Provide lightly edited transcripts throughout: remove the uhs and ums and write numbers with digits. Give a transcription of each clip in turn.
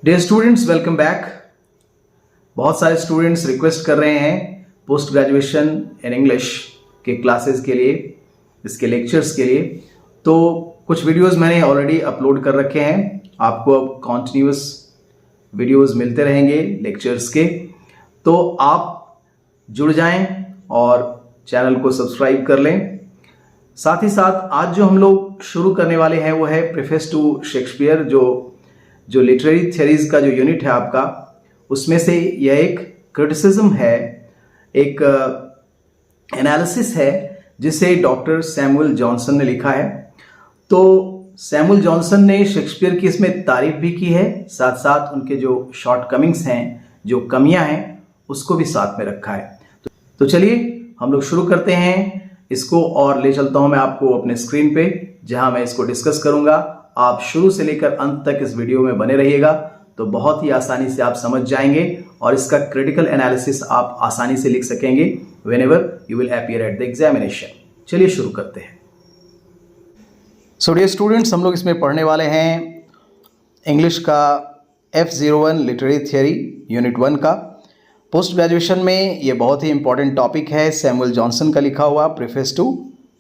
Dear students, welcome back. बहुत सारे students request कर रहे हैं पोस्ट ग्रेजुएशन इन इंग्लिश के क्लासेस के लिए, इसके लेक्चर्स के लिए। तो कुछ वीडियोस मैंने ऑलरेडी अपलोड कर रखे हैं। आपको अब कॉन्टिन्यूस वीडियोस मिलते रहेंगे लेक्चर्स के, तो आप जुड़ जाएं और चैनल को सब्सक्राइब कर लें। साथ ही साथ आज जो हम लोग शुरू करने वाले हैं वो है प्रीफेस टू शेक्सपियर, जो लिटरेरी थ्योरीज का जो यूनिट है आपका, उसमें से यह एक क्रिटिसिज्म है, एक एनालिसिस है जिसे डॉक्टर सैमुअल जॉनसन ने लिखा है। तो सैमुअल जॉनसन ने शेक्सपियर की इसमें तारीफ भी की है, साथ साथ उनके जो शॉर्टकमिंग्स हैं, जो कमियां हैं, उसको भी साथ में रखा है। तो चलिए हम लोग शुरू करते हैं इसको, और ले चलता हूं मैं आपको अपने स्क्रीन पे, जहां मैं इसको डिस्कस करूंगा। आप शुरू से लेकर अंत तक इस वीडियो में बने रहिएगा, तो बहुत ही आसानी से आप समझ जाएंगे और इसका क्रिटिकल एनालिसिस आप आसानी से लिख सकेंगे whenever you will appear at the examination. चलिए शुरू करते हैं। सो डियर स्टूडेंट्स, हम लोग इसमें पढ़ने वाले हैं इंग्लिश का F01 लिटरेरी थियरी यूनिट 1 का। पोस्ट ग्रेजुएशन में ये बहुत ही इंपॉर्टेंट टॉपिक है, सैमुअल जॉनसन का लिखा हुआ प्रीफेस टू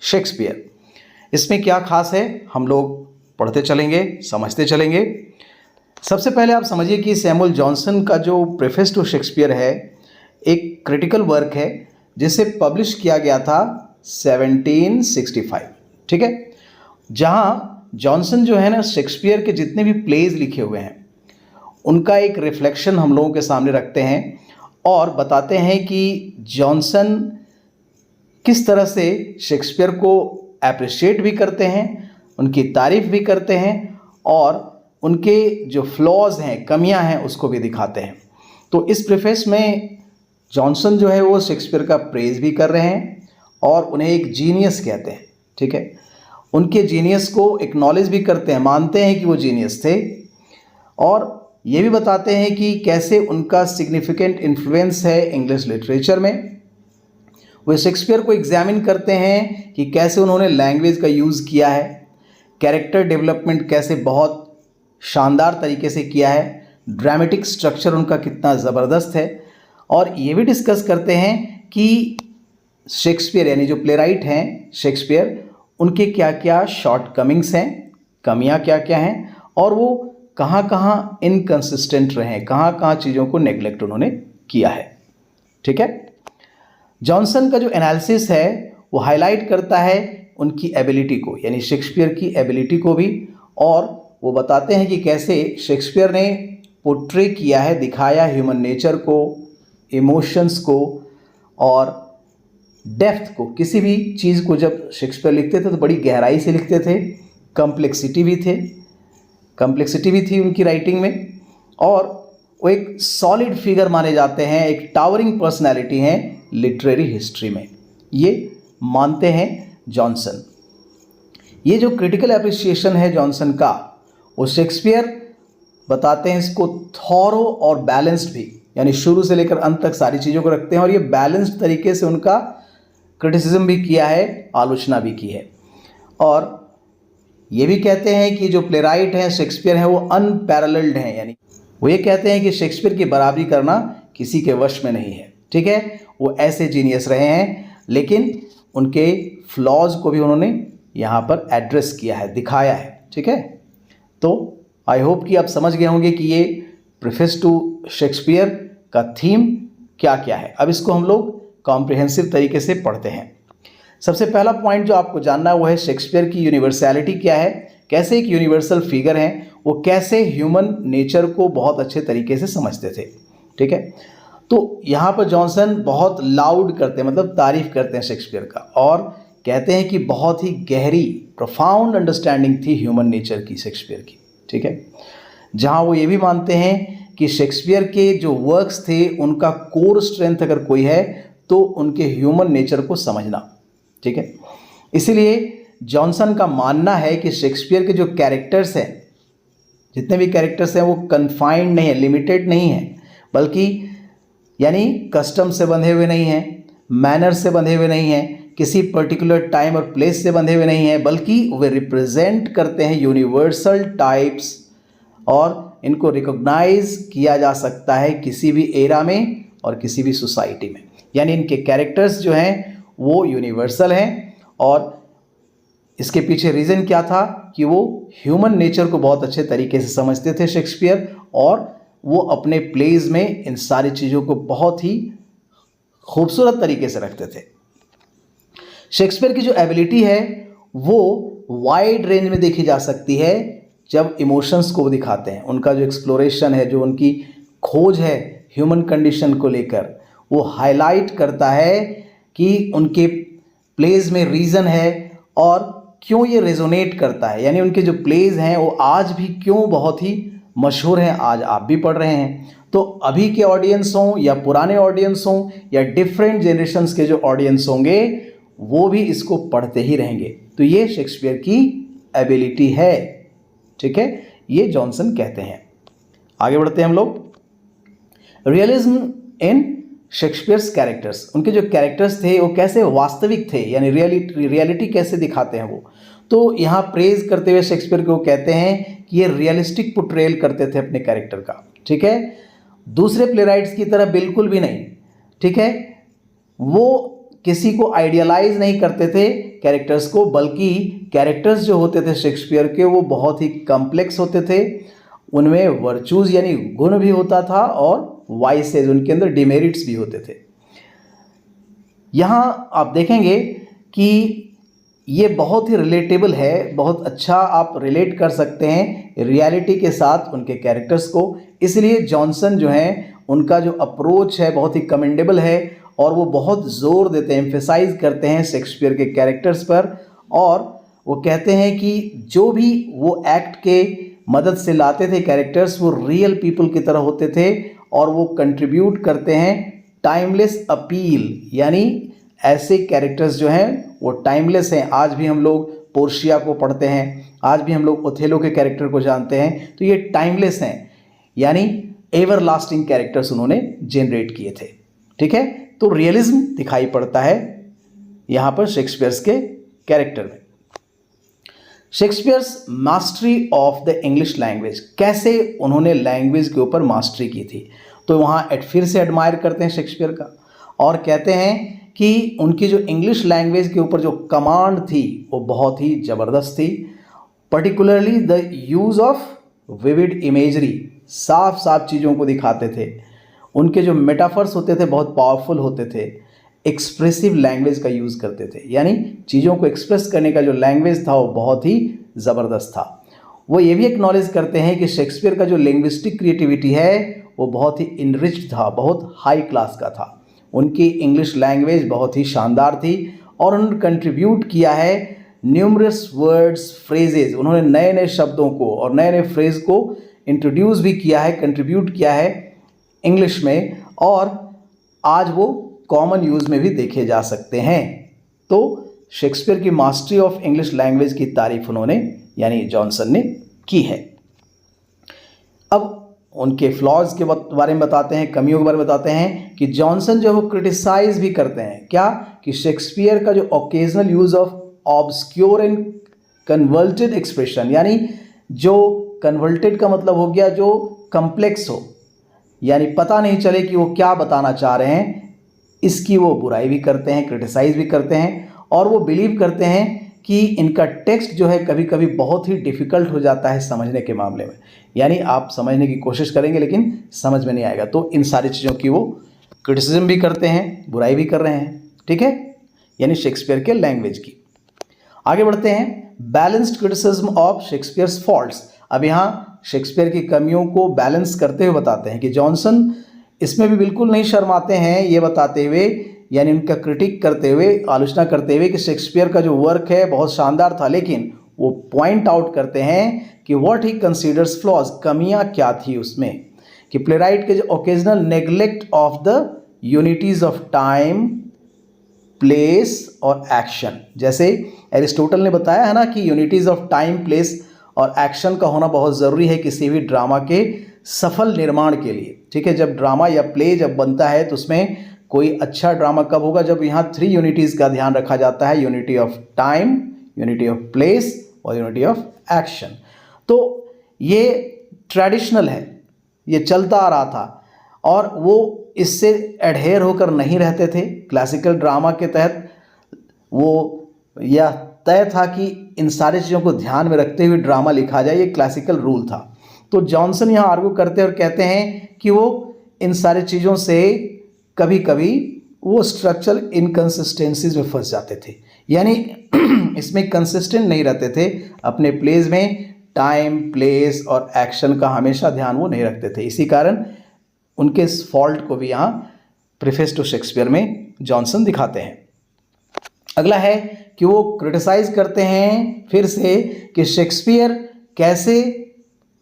शेक्सपियर। इसमें क्या खास है हम लोग पढ़ते चलेंगे, समझते चलेंगे। सबसे पहले आप समझिए कि सैमुअल जॉनसन का जो प्रीफेस टू शेक्सपियर है एक क्रिटिकल वर्क है, जिसे पब्लिश किया गया था 1765, ठीक है। जहाँ जॉनसन जो है ना, शेक्सपियर के जितने भी प्लेज लिखे हुए हैं उनका एक रिफ्लेक्शन हम लोगों के सामने रखते हैं और बताते हैं कि जॉनसन किस तरह से शेक्सपियर को अप्रिशिएट भी करते हैं, उनकी तारीफ भी करते हैं और उनके जो फ्लॉज हैं, कमियां हैं, उसको भी दिखाते हैं। तो इस प्रीफेस में जॉनसन जो है वो शेक्सपियर का प्रेज भी कर रहे हैं और उन्हें एक जीनियस कहते हैं, ठीक है। उनके जीनियस को एक्नॉलेज भी करते हैं, मानते हैं कि वो जीनियस थे, और ये भी बताते हैं कि कैसे उनका सिग्निफिकेंट इन्फ्लुएंस है इंग्लिश लिटरेचर में। वे शेक्सपियर को एग्जामिन करते हैं कि कैसे उन्होंने लैंग्वेज का यूज़ किया है, कैरेक्टर डेवलपमेंट कैसे बहुत शानदार तरीके से किया है, ड्रामेटिक स्ट्रक्चर उनका कितना ज़बरदस्त है, और ये भी डिस्कस करते हैं कि शेक्सपियर यानी जो प्लेराइट हैं शेक्सपियर, उनके क्या क्या शॉर्टकमिंग्स हैं, कमियां क्या क्या हैं, और वो कहाँ कहाँ इनकंसिस्टेंट रहे हैं, कहाँ कहाँ चीज़ों को नेग्लेक्ट उन्होंने किया है, ठीक है। जॉनसन का जो एनालिसिस है वो हाईलाइट करता है उनकी एबिलिटी को, यानी शेक्सपियर की एबिलिटी को भी, और वो बताते हैं कि कैसे शेक्सपियर ने पोर्ट्रे किया है, दिखाया ह्यूमन नेचर को, इमोशंस को और डेप्थ को। किसी भी चीज़ को जब शेक्सपियर लिखते थे तो बड़ी गहराई से लिखते थे, कम्प्लेक्सिटी भी थी उनकी राइटिंग में, और वो एक सॉलिड फिगर माने जाते हैं, एक टावरिंग पर्सनैलिटी हैं लिटरेरी हिस्ट्री में, ये मानते हैं जॉनसन। ये जो क्रिटिकल एप्रिसिएशन है जॉनसन का, वो शेक्सपियर बताते हैं इसको थॉरो और बैलेंस्ड भी, यानी शुरू से लेकर अंत तक सारी चीज़ों को रखते हैं, और ये बैलेंस्ड तरीके से उनका क्रिटिसिज्म भी किया है, आलोचना भी की है। और ये भी कहते हैं कि जो प्लेराइट हैं शेक्सपियर हैं वो अनपैरेलल्ड हैं, यानी वो ये कहते हैं कि शेक्सपियर की बराबरी करना किसी के वश में नहीं है, ठीक है। वो ऐसे जीनियस रहे हैं, लेकिन उनके फ्लॉज को भी उन्होंने यहाँ पर एड्रेस किया है, दिखाया है, ठीक है। तो आई होप कि आप समझ गए होंगे कि ये प्रीफेस टू शेक्सपियर का थीम क्या क्या है। अब इसको हम लोग कॉम्प्रिहेंसिव तरीके से पढ़ते हैं। सबसे पहला पॉइंट जो आपको जानना है वो है शेक्सपियर की यूनिवर्सैलिटी क्या है, कैसे एक यूनिवर्सल फिगर हैं, वो कैसे ह्यूमन नेचर को बहुत अच्छे तरीके से समझते थे, ठीक है। तो यहाँ पर जॉनसन बहुत लाउड करते हैं, मतलब तारीफ करते हैं शेक्सपियर का, और कहते हैं कि बहुत ही गहरी प्रोफाउंड अंडरस्टैंडिंग थी ह्यूमन नेचर की शेक्सपियर की, ठीक है। जहाँ वो ये भी मानते हैं कि शेक्सपियर के जो वर्क्स थे उनका कोर स्ट्रेंथ अगर कोई है तो उनके ह्यूमन नेचर को समझना, ठीक है। इसीलिए जॉनसन का मानना है कि शेक्सपियर के जो कैरेक्टर्स हैं, जितने भी कैरेक्टर्स हैं, वो कन्फाइंड नहीं है, लिमिटेड नहीं है, बल्कि यानी कस्टम से बंधे हुए नहीं हैं, मैनर से बंधे हुए नहीं हैं, किसी पर्टिकुलर टाइम और प्लेस से बंधे हुए नहीं हैं, बल्कि वे रिप्रेजेंट करते हैं यूनिवर्सल टाइप्स और इनको रिकॉग्नाइज किया जा सकता है किसी भी एरा में और किसी भी सोसाइटी में। यानी इनके कैरेक्टर्स जो हैं वो यूनिवर्सल हैं। और इसके पीछे रीज़न क्या था कि वो ह्यूमन नेचर को बहुत अच्छे तरीके से समझते थे शेक्सपियर, और वो अपने प्लेज में इन सारी चीज़ों को बहुत ही खूबसूरत तरीके से रखते थे। शेक्सपियर की जो एबिलिटी है वो वाइड रेंज में देखी जा सकती है जब इमोशंस को वो दिखाते हैं। उनका जो एक्सप्लोरेशन है, जो उनकी खोज है ह्यूमन कंडीशन को लेकर, वो हाईलाइट करता है कि उनके प्लेज में रीज़न है और क्यों ये रेजोनेट करता है। यानी उनके जो प्लेज हैं वो आज भी क्यों बहुत ही मशहूर हैं, आज आप भी पढ़ रहे हैं। तो अभी के ऑडियंस हों या पुराने ऑडियंस हों या डिफरेंट जनरेशंस के जो ऑडियंस होंगे वो भी इसको पढ़ते ही रहेंगे। तो ये शेक्सपियर की एबिलिटी है, ठीक है, ये जॉनसन कहते हैं। आगे बढ़ते हैं हम लोग। रियलिज्म इन शेक्सपियर्स कैरेक्टर्स, उनके जो कैरेक्टर्स थे वो कैसे वास्तविक थे, यानी रियलिटी कैसे दिखाते हैं वो। तो यहाँ प्रेज करते हुए शेक्सपियर को कहते हैं कि ये रियलिस्टिक पोर्ट्रेयल करते थे अपने कैरेक्टर का, ठीक है, दूसरे प्लेराइट्स की तरह बिल्कुल भी नहीं, ठीक है। वो किसी को आइडियलाइज नहीं करते थे कैरेक्टर्स को, बल्कि कैरेक्टर्स जो होते थे शेक्सपियर के वो बहुत ही कॉम्प्लेक्स होते थे, उनमें वर्चूज यानी गुण भी होता था और वाइसेज, उनके अंदर डिमेरिट्स भी होते थे। यहाँ आप देखेंगे कि ये बहुत ही रिलेटेबल है, बहुत अच्छा आप रिलेट कर सकते हैं रियलिटी के साथ उनके कैरेक्टर्स को। इसलिए जॉनसन जो हैं उनका जो अप्रोच है बहुत ही कमेंडेबल है और वो बहुत ज़ोर देते हैं, एम्फेसाइज करते हैं शेक्सपियर के कैरेक्टर्स पर। और वो कहते हैं कि जो भी वो एक्ट के मदद से लाते थे कैरेक्टर्स वो रियल पीपल की तरह होते थे और वो कंट्रीब्यूट करते हैं टाइमलेस अपील, यानी ऐसे कैरेक्टर्स जो हैं वो टाइमलेस हैं। आज भी हम लोग पोर्शिया को पढ़ते हैं, आज भी हम लोग ओथेलो के कैरेक्टर को जानते हैं, तो ये टाइमलेस हैं, यानी एवर लास्टिंग कैरेक्टर्स उन्होंने जनरेट किए थे, ठीक है। तो रियलिज्म दिखाई पड़ता है यहाँ पर शेक्सपियर्स के कैरेक्टर में। Shakespeare's mastery of the English language, कैसे उन्होंने लैंग्वेज के ऊपर मास्टरी की थी, तो वहाँ फिर से एडमायर करते हैं शेक्सपियर का और कहते हैं कि उनकी जो इंग्लिश लैंग्वेज के ऊपर जो कमांड थी वो बहुत ही ज़बरदस्त थी। Particularly the use of vivid imagery, साफ साफ चीज़ों को दिखाते थे। उनके जो मेटाफर्स होते थे बहुत पावरफुल होते थे। एक्सप्रेसिव लैंग्वेज का यूज़ करते थे, यानी चीज़ों को एक्सप्रेस करने का जो लैंग्वेज था वो बहुत ही ज़बरदस्त था। वो ये भी एक्नॉलेज करते हैं कि शेक्सपियर का जो लिंग्विस्टिक क्रिएटिविटी है वो बहुत ही इनरिच्ड था, बहुत हाई क्लास का था। उनकी इंग्लिश लैंग्वेज बहुत ही शानदार थी और उन्होंने कंट्रीब्यूट किया है न्यूमरस वर्ड्स, फ्रेजेज, उन्होंने नए नए शब्दों को और नए नए फ्रेज को इंट्रोड्यूस भी किया है, कंट्रीब्यूट किया है इंग्लिश में, और आज वो कॉमन यूज़ में भी देखे जा सकते हैं। तो शेक्सपियर की मास्टरी ऑफ इंग्लिश लैंग्वेज की तारीफ उन्होंने यानी जॉनसन ने की है। अब उनके फ्लॉज के बारे में बताते हैं, कमियों के बारे में बताते हैं कि जॉनसन जो वो क्रिटिसाइज भी करते हैं क्या, कि शेक्सपियर का जो occasional use of obscure and converted expression, यानी जो कन्वर्टेड का मतलब हो गया जो कम्प्लेक्स हो, यानी पता नहीं चले कि वो क्या बताना चाह रहे हैं, इसकी वो बुराई भी करते हैं, क्रिटिसाइज भी करते हैं। और वो बिलीव करते हैं कि इनका टेक्स्ट जो है कभी कभी बहुत ही डिफ़िकल्ट हो जाता है समझने के मामले में, यानी आप समझने की कोशिश करेंगे लेकिन समझ में नहीं आएगा। तो इन सारी चीज़ों की वो क्रिटिसिज्म भी करते हैं, बुराई भी कर रहे हैं, ठीक है, यानी शेक्सपियर के लैंग्वेज की। आगे बढ़ते हैं, balanced criticism of Shakespeare's faults. अब यहाँ शेक्सपियर की कमियों को बैलेंस करते हुए बताते हैं कि जॉनसन इसमें भी बिल्कुल नहीं शर्माते हैं ये बताते हुए, यानी उनका क्रिटिक करते हुए, आलोचना करते हुए कि शेक्सपियर का जो वर्क है बहुत शानदार था, लेकिन वो पॉइंट आउट करते हैं कि व्हाट ही कंसीडर्स फ्लॉज, कमियां क्या थी उसमें, कि प्लेराइट के जो occasional neglect of the unities of time, place और एक्शन, जैसे एरिस्टोटल ने बताया है ना कि यूनिटीज़ ऑफ टाइम, प्लेस और एक्शन का होना बहुत ज़रूरी है किसी भी ड्रामा के सफल निर्माण के लिए, ठीक है। जब ड्रामा या प्ले जब बनता है तो उसमें कोई अच्छा ड्रामा कब होगा, जब यहाँ 3 यूनिटीज़ का ध्यान रखा जाता है, unity of time, unity of place और यूनिटी ऑफ एक्शन। तो ये ट्रेडिशनल है, ये चलता आ रहा था और वो इससे एडहेयर होकर नहीं रहते थे। क्लासिकल ड्रामा के तहत वो यह तय था कि इन सारी चीज़ों को ध्यान में रखते हुए ड्रामा लिखा जाए, ये क्लासिकल रूल था। तो जॉनसन यहाँ आर्ग्यू करते हैं और कहते हैं कि वो इन सारी चीज़ों से कभी कभी वो स्ट्रक्चरल इनकन्सिस्टेंसीज में फंस जाते थे, यानी इसमें कंसिस्टेंट नहीं रहते थे अपने प्लेज में। टाइम, प्लेस और एक्शन का हमेशा ध्यान वो नहीं रखते थे। इसी कारण उनके इस फॉल्ट को भी यहाँ प्रीफेस टू शेक्सपियर में जॉनसन दिखाते हैं। अगला है कि वो क्रिटिसाइज करते हैं फिर से कि शेक्सपियर कैसे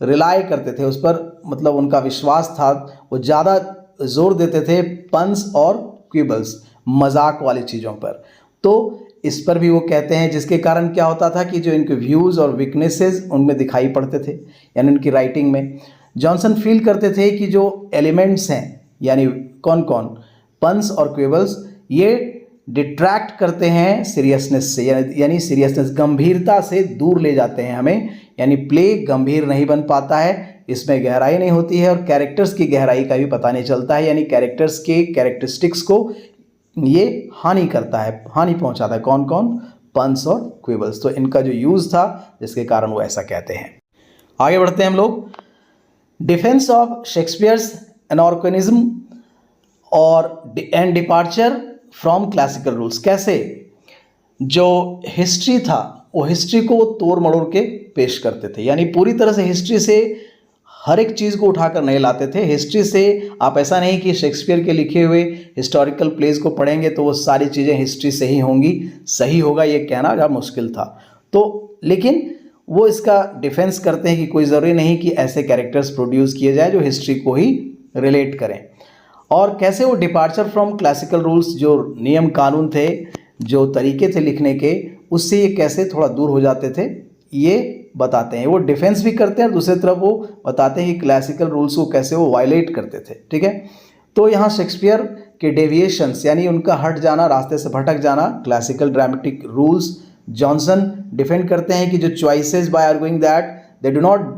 रिलाई करते थे उस पर, मतलब उनका विश्वास था, वो ज़्यादा जोर देते थे पंस और क्विबल्स, मजाक वाली चीज़ों पर। तो इस पर भी वो कहते हैं, जिसके कारण क्या होता था कि जो इनके व्यूज़ और वीकनेसेस उनमें दिखाई पड़ते थे, यानी उनकी राइटिंग में। जॉनसन फील करते थे कि जो एलिमेंट्स हैं, यानी कौन कौन, पंस और क्विबल्स, ये डिट्रैक्ट करते हैं सीरियसनेस से, यानी सीरियसनेस, गंभीरता से दूर ले जाते हैं हमें, यानी प्ले गंभीर नहीं बन पाता है, इसमें गहराई नहीं होती है और कैरेक्टर्स की गहराई का भी पता नहीं चलता है, यानी कैरेक्टर्स के कैरेक्टरिस्टिक्स को ये हानि करता है, हानि पहुंचाता है। कौन कौन, पंस और क्विबल्स। तो इनका जो यूज़ था जिसके कारण वो ऐसा कहते हैं। आगे बढ़ते हैं हम लोग। डिफेंस ऑफ शेक्सपियर्स एनॉर्गेनिज्म और and departure from classical rules. कैसे जो हिस्ट्री था वो हिस्ट्री को तोड़ मड़ोड़ के पेश करते थे, यानी पूरी तरह से हिस्ट्री से हर एक चीज़ को उठाकर नहीं लाते थे। हिस्ट्री से आप ऐसा नहीं कि शेक्सपियर के लिखे हुए हिस्टोरिकल प्लेस को पढ़ेंगे तो वो सारी चीज़ें हिस्ट्री से ही होंगी, सही होगा ये कहना ज़्यादा मुश्किल था। तो लेकिन वो इसका डिफेंस करते हैं कि कोई ज़रूरी नहीं कि ऐसे कैरेक्टर्स प्रोड्यूस किए जाए जो हिस्ट्री को ही रिलेट करें। और कैसे वो डिपार्चर फ्रॉम क्लासिकल रूल्स, जो नियम कानून थे, जो तरीके थे लिखने के, उससे ये कैसे थोड़ा दूर हो जाते थे, ये बताते हैं। वो डिफेंस भी करते हैं और दूसरी तरफ वो बताते हैं कि क्लासिकल रूल्स को कैसे वो वायलेट करते थे। ठीक है, तो यहाँ शेक्सपियर के डेविएशंस, यानी उनका हट जाना, रास्ते से भटक जाना, classical dramatic rules, Johnson defend करते हैं कि जो choices by arguing that they do not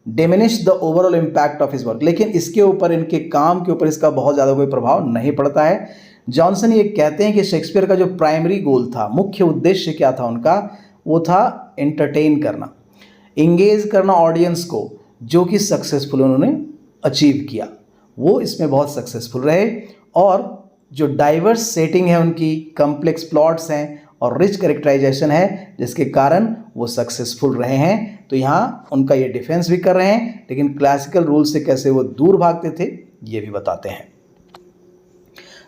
diminish the overall impact of his work, लेकिन इसके ऊपर, इनके काम के ऊपर इसका बहुत ज़्यादा कोई प्रभाव नहीं पड़ता है। जॉनसन ये कहते हैं कि शेक्सपियर का जो प्राइमरी गोल था, मुख्य उद्देश्य क्या था उनका, वो था एंटरटेन करना, इंगेज करना ऑडियंस को, जो कि सक्सेसफुल उन्होंने अचीव किया। वो इसमें बहुत सक्सेसफुल रहे और जो डाइवर्स सेटिंग है उनकी, कॉम्प्लेक्स प्लॉट्स हैं और रिच कैरेक्टराइजेशन है, जिसके कारण वो सक्सेसफुल रहे हैं। तो यहाँ उनका ये डिफेंस भी कर रहे हैं, लेकिन क्लासिकल रूल से कैसे वो दूर भागते थे ये भी बताते हैं।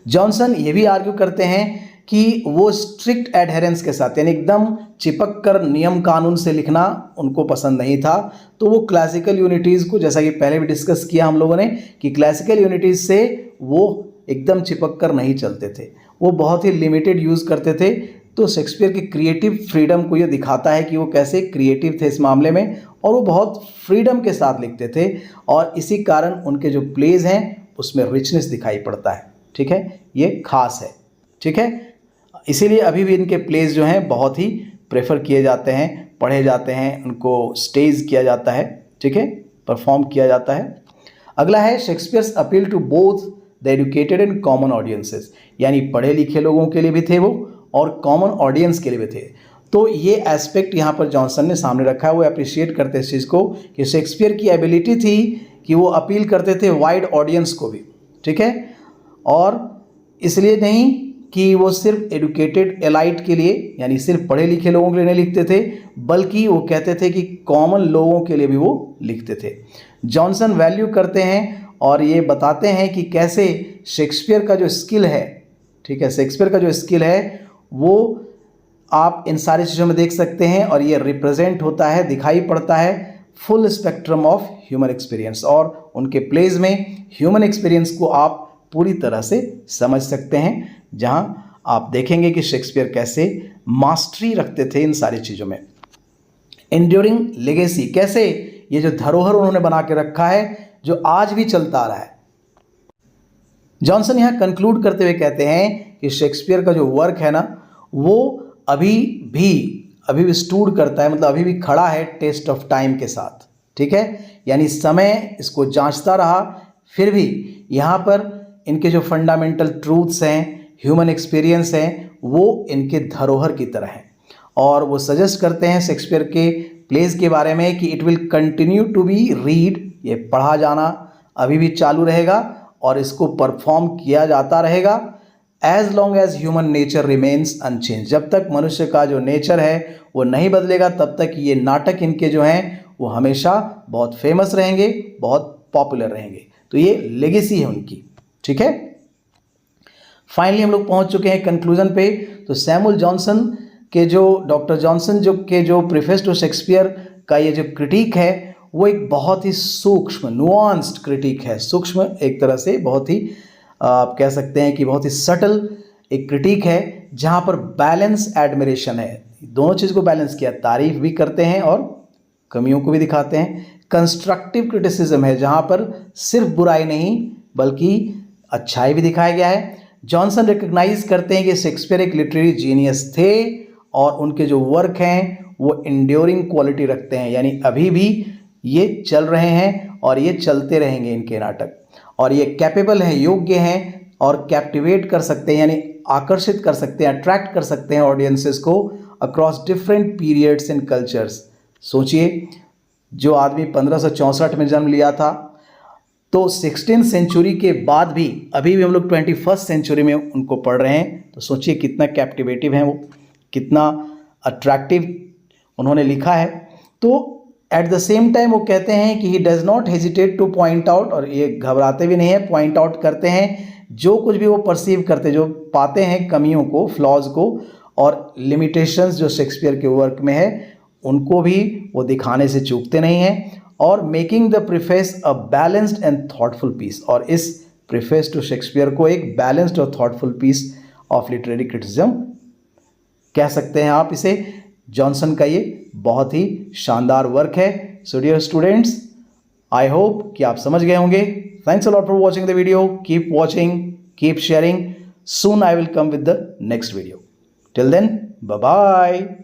जॉनसन ये भी आर्ग्यू करते हैं कि वो स्ट्रिक्ट एडहेरेंस के साथ, यानी एकदम चिपक कर नियम कानून से लिखना उनको पसंद नहीं था। तो वो क्लासिकल यूनिटीज़ को, जैसा कि पहले भी डिस्कस किया हम लोगों ने, कि क्लासिकल यूनिटीज़ से वो एकदम चिपक कर नहीं चलते थे, वो बहुत ही लिमिटेड यूज़ करते थे। तो शेक्सपियर की क्रिएटिव फ्रीडम को ये दिखाता है कि वो कैसे क्रिएटिव थे इस मामले में, और वो बहुत फ्रीडम के साथ लिखते थे, और इसी कारण उनके जो प्लेज हैं उसमें रिचनेस दिखाई पड़ता है। ठीक है, ये खास है। ठीक है, इसीलिए अभी भी इनके प्लेज जो हैं बहुत ही प्रेफर किए जाते हैं, पढ़े जाते हैं, उनको स्टेज किया जाता है। ठीक है, परफॉर्म किया जाता है। अगला है Shakespeare's appeal to both the educated and common audiences, यानी पढ़े लिखे लोगों के लिए भी थे वो और कॉमन ऑडियंस के लिए भी थे। तो ये एस्पेक्ट यहाँ पर जॉनसन ने सामने रखा है। वो अप्रिशिएट करते इस चीज़ को कि शेक्सपियर की एबिलिटी थी कि वो अपील करते थे वाइड ऑडियंस को भी। ठीक है, और इसलिए नहीं कि वो सिर्फ एडुकेटेड एलाइट के लिए, यानी सिर्फ पढ़े लिखे लोगों के लिए नहीं लिखते थे, बल्कि वो कहते थे कि कॉमन लोगों के लिए भी वो लिखते थे। जॉनसन वैल्यू करते हैं और ये बताते हैं कि कैसे शेक्सपियर का जो स्किल है, ठीक है, शेक्सपियर का जो स्किल है वो आप इन सारी चीज़ों में देख सकते हैं, और ये रिप्रेजेंट होता है, दिखाई पड़ता है full spectrum of human experience, और उनके प्लेज में ह्यूमन एक्सपीरियंस को आप पूरी तरह से समझ सकते हैं, जहां आप देखेंगे कि शेक्सपियर कैसे मास्टरी रखते थे इन सारी चीज़ों में। एंड्यूरिंग लेगेसी, कैसे ये जो धरोहर उन्होंने बना के रखा है जो आज भी चलता आ रहा है। जॉनसन यहाँ कंक्लूड करते हुए कहते हैं कि शेक्सपियर का जो वर्क है ना, वो अभी भी स्टूड करता है, मतलब अभी भी खड़ा है टेस्ट ऑफ टाइम के साथ। ठीक है, यानी समय इसको जांचता रहा, फिर भी यहाँ पर इनके जो फंडामेंटल ट्रूथ्स हैं, ह्यूमन एक्सपीरियंस हैं, वो इनके धरोहर की तरह हैं। और वो सजेस्ट करते हैं शेक्सपियर के प्लेस के बारे में कि it will continue to be read, ये पढ़ा जाना अभी भी चालू रहेगा और इसको परफॉर्म किया जाता रहेगा as long as human nature remains unchange. जब तक मनुष्य का जो नेचर है वो नहीं बदलेगा तब तक ये नाटक इनके जो हैं वो हमेशा बहुत फेमस रहेंगे, बहुत पॉपुलर रहेंगे। तो ये लेगेसी है उनकी, ठीक है। फाइनली हम लोग पहुंच चुके हैं कंक्लूजन पे। तो सैमुअल जॉनसन के जो डॉक्टर जॉनसन जो प्रीफेस टू शेक्सपियर का ये जो क्रिटिक है वो एक बहुत ही सूक्ष्म नुआंस्ड क्रिटिक है। सूक्ष्म एक तरह से बहुत ही आप कह सकते हैं कि बहुत ही सटल एक क्रिटिक है जहाँ पर बैलेंस एडमिरेशन है। दोनों चीज़ को बैलेंस किया, तारीफ भी करते हैं और कमियों को भी दिखाते हैं। कंस्ट्रक्टिव क्रिटिसिज्म है जहाँ पर सिर्फ बुराई नहीं बल्कि अच्छाई भी दिखाया गया है। जॉनसन रिकग्नाइज करते हैं कि शेक्सपियर एक लिटरेरी जीनियस थे और उनके जो वर्क हैं वो इंड्योरिंग क्वालिटी रखते हैं, यानी अभी भी ये चल रहे हैं और ये चलते रहेंगे इनके नाटक, और ये कैपेबल हैं, योग्य हैं और कैप्टिवेट कर सकते हैं, यानी आकर्षित कर सकते हैं, अट्रैक्ट कर सकते हैं ऑडियंसेस को across different periods and cultures. सोचिए, जो आदमी 1564 में जन्म लिया था तो 16th सेंचुरी के बाद भी अभी भी हम लोग 21st सेंचुरी में उनको पढ़ रहे हैं। तो सोचिए कितना कैप्टिवेटिव हैं वो, कितना अट्रैक्टिव उन्होंने लिखा है। तो एट द सेम टाइम वो कहते हैं कि he does not hesitate two point out, और ये घबराते भी नहीं है, पॉइंट आउट करते हैं जो कुछ भी वो परसीव करते, जो पाते हैं कमियों को, फ्लॉज को और लिमिटेशंस जो शेक्सपियर के वर्क में है उनको भी वो दिखाने से चूकते नहीं हैं। और making the preface a balanced and thoughtful piece, और इस प्रीफेस टू शेक्सपियर को एक बैलेंस्ड और thoughtful piece of literary criticism कह सकते हैं आप इसे। जॉनसन का ये बहुत ही शानदार वर्क है। So dear students, I hope कि आप समझ गए होंगे। Thanks a lot for watching the video. Keep watching, keep sharing. Soon I will come with the next video. Till then, bye bye.